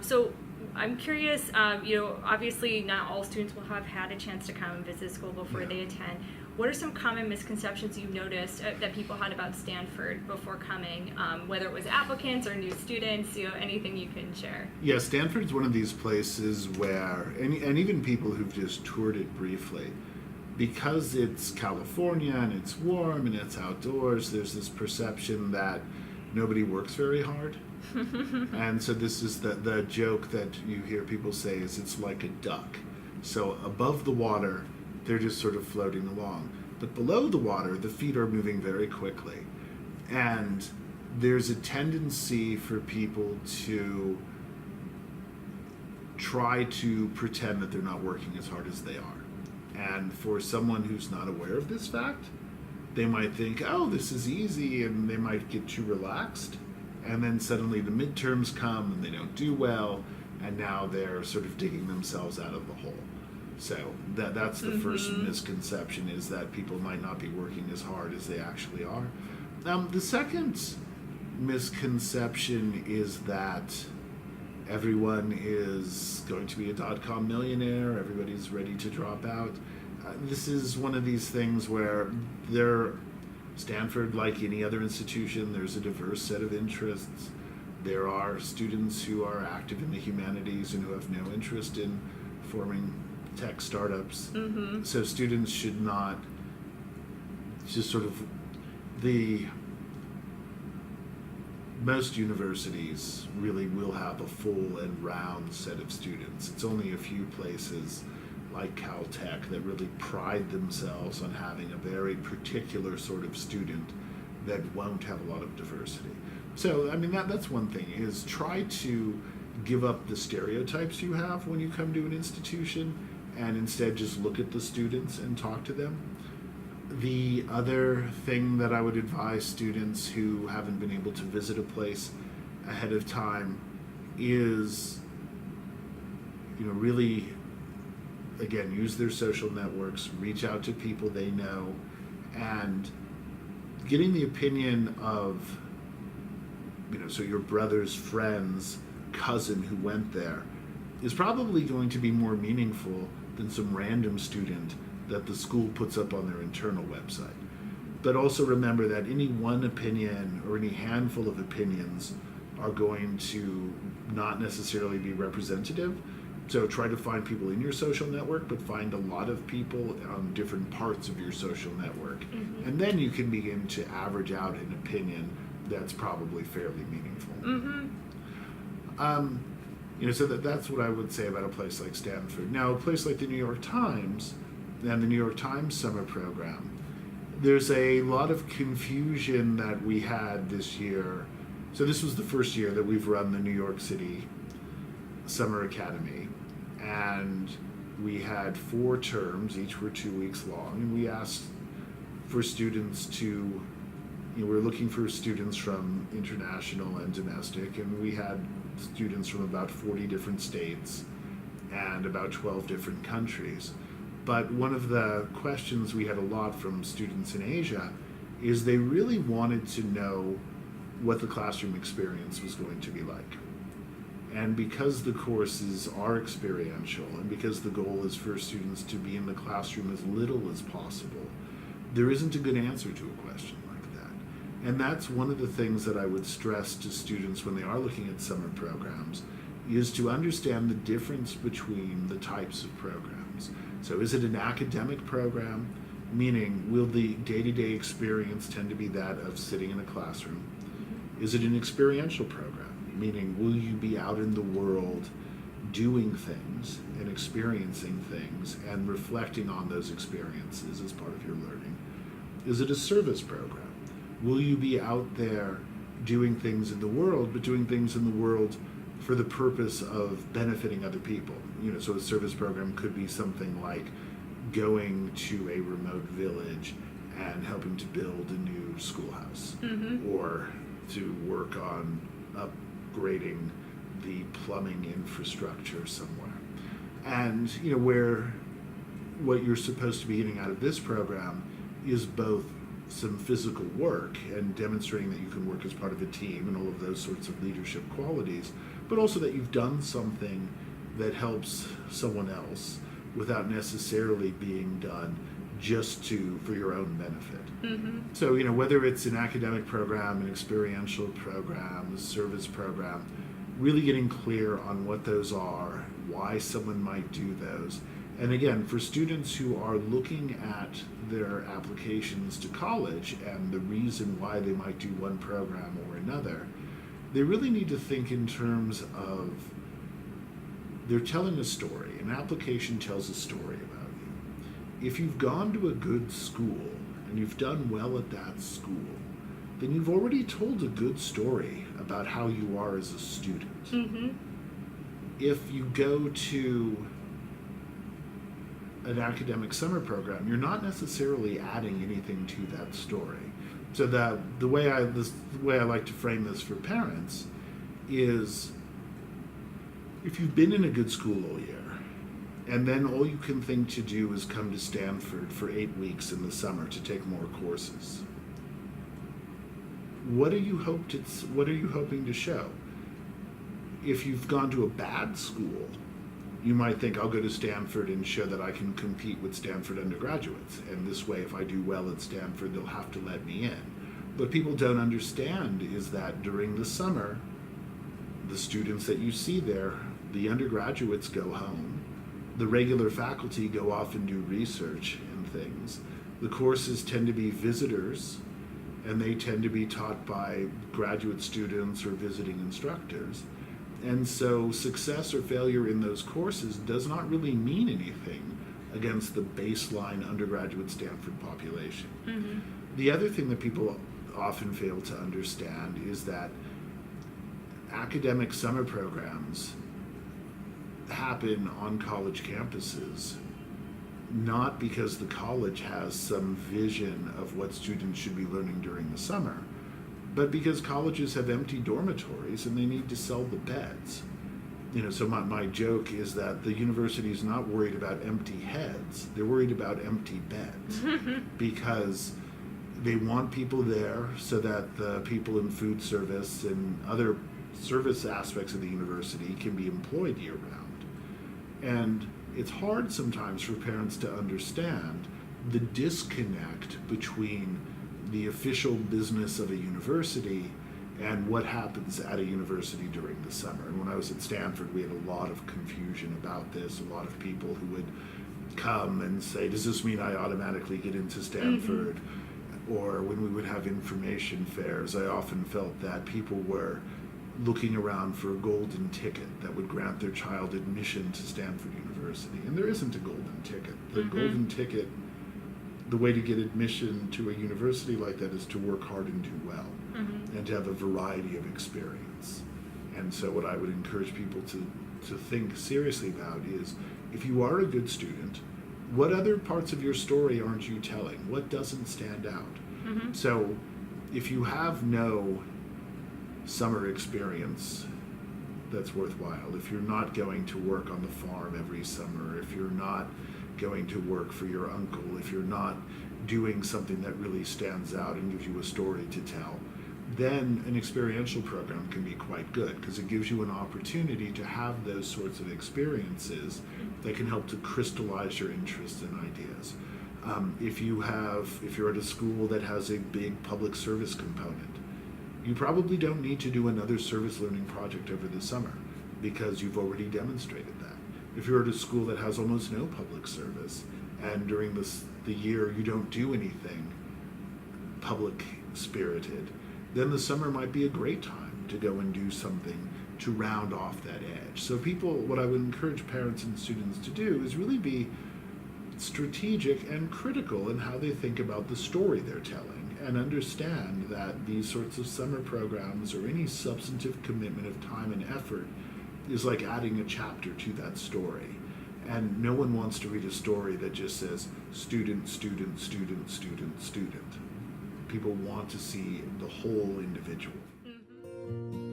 So I'm curious, obviously not all students will have had a chance to come and visit school before they attend. What are some common misconceptions you've noticed that people had about Stanford before coming, whether it was applicants or new students, anything you can share? Yeah, Stanford's one of these places where, and even people who've just toured it briefly, because it's California and it's warm and it's outdoors, there's this perception that nobody works very hard. And so this is the joke that you hear people say is it's like a duck. So above the water, they're just sort of floating along. But below the water, the feet are moving very quickly. And there's a tendency for people to try to pretend that they're not working as hard as they are. And for someone who's not aware of this fact, they might think, oh, this is easy, and they might get too relaxed. And then suddenly the midterms come and they don't do well, and now they're sort of digging themselves out of the hole. So that's the first misconception, is that people might not be working as hard as they actually are. The second misconception is that everyone is going to be a dot-com millionaire, everybody's ready to drop out. This is one of these things where Stanford, like any other institution, there's a diverse set of interests. There are students who are active in the humanities and who have no interest in forming tech startups. So students should not just sort of, most universities really will have a full and round set of students. It's only a few places like Caltech that really pride themselves on having a very particular sort of student that won't have a lot of diversity. So, I mean, that's one thing, is try to give up the stereotypes you have when you come to an institution and instead just look at the students and talk to them. The other thing that I would advise students who haven't been able to visit a place ahead of time is, really, again, use their social networks, reach out to people they know, and getting the opinion of, so your brother's friend's cousin who went there is probably going to be more meaningful than some random student that the school puts up on their internal website. But also remember that any one opinion or any handful of opinions are going to not necessarily be representative. So try to find people in your social network, but find a lot of people on different parts of your social network. And then you can begin to average out an opinion that's probably fairly meaningful. So that's what I would say about a place like Stanford. Now, a place like the New York Times and the New York Times summer program, there's a lot of confusion that we had this year. So this was the first year that we've run the New York City Summer Academy, and we had 4 terms, each were 2 weeks long, and we asked for students to, we were looking for students from international and domestic, and we had students from about 40 different states and about 12 different countries. But one of the questions we had a lot from students in Asia is they really wanted to know what the classroom experience was going to be like. And because the courses are experiential, and because the goal is for students to be in the classroom as little as possible, there isn't a good answer to a question like that. And that's one of the things that I would stress to students when they are looking at summer programs, is to understand the difference between the types of programs. So is it an academic program, meaning will the day-to-day experience tend to be that of sitting in a classroom? Is it an experiential program? Meaning, will you be out in the world doing things and experiencing things and reflecting on those experiences as part of your learning? Is it a service program? Will you be out there doing things in the world, but doing things in the world for the purpose of benefiting other people? So a service program could be something like going to a remote village and helping to build a new schoolhouse, or to work on upgrading the plumbing infrastructure somewhere. And where what you're supposed to be getting out of this program is both some physical work and demonstrating that you can work as part of a team and all of those sorts of leadership qualities, but also that you've done something that helps someone else without necessarily being done just for your own benefit. Mm-hmm. So, whether it's an academic program, an experiential program, a service program, really getting clear on what those are, why someone might do those. And again, for students who are looking at their applications to college and the reason why they might do one program or another, they really need to think in terms of they're telling a story. An application tells a story about you. If you've gone to a good school and you've done well at that school, then you've already told a good story about how you are as a student. Mm-hmm. If you go to an academic summer program, you're not necessarily adding anything to that story. So the way I like to frame this for parents is, if you've been in a good school all year, and then all you can think to do is come to Stanford for 8 weeks in the summer to take more courses, what are you hoping to show? If you've gone to a bad school, you might think, I'll go to Stanford and show that I can compete with Stanford undergraduates, and this way, if I do well at Stanford, they'll have to let me in. What people don't understand is that during the summer, the students that you see there, the undergraduates go home, the regular faculty go off and do research and things. The courses tend to be visitors, and they tend to be taught by graduate students or visiting instructors. And so success or failure in those courses does not really mean anything against the baseline undergraduate Stanford population. Mm-hmm. The other thing that people often fail to understand is that academic summer programs happen on college campuses not because the college has some vision of what students should be learning during the summer, but because colleges have empty dormitories and they need to sell the beds. So my joke is that the university is not worried about empty heads, they're worried about empty beds because they want people there so that the people in food service and other service aspects of the university can be employed year-round. And it's hard sometimes for parents to understand the disconnect between the official business of a university and what happens at a university during the summer. And when I was at Stanford, we had a lot of confusion about this, a lot of people who would come and say, does this mean I automatically get into Stanford? Mm-hmm. Or when we would have information fairs, I often felt that people were looking around for a golden ticket that would grant their child admission to Stanford University. And there isn't a golden ticket. The Mm-hmm. golden ticket, the way to get admission to a university like that is to work hard and do well, mm-hmm. and to have a variety of experience. And so what I would encourage people to think seriously about is, if you are a good student, what other parts of your story aren't you telling? What doesn't stand out? Mm-hmm. So if you have no summer experience that's worthwhile, if you're not going to work on the farm every summer, if you're not going to work for your uncle, if you're not doing something that really stands out and gives you a story to tell, then an experiential program can be quite good because it gives you an opportunity to have those sorts of experiences that can help to crystallize your interests and ideas. If you're at a school that has a big public service component, you probably don't need to do another service learning project over the summer because you've already demonstrated that. If you're at a school that has almost no public service and during the year you don't do anything public spirited, then the summer might be a great time to go and do something to round off that edge. So what I would encourage parents and students to do is really be strategic and critical in how they think about the story they're telling, and understand that these sorts of summer programs or any substantive commitment of time and effort is like adding a chapter to that story. And no one wants to read a story that just says student, student, student, student, student. People want to see the whole individual. Mm-hmm.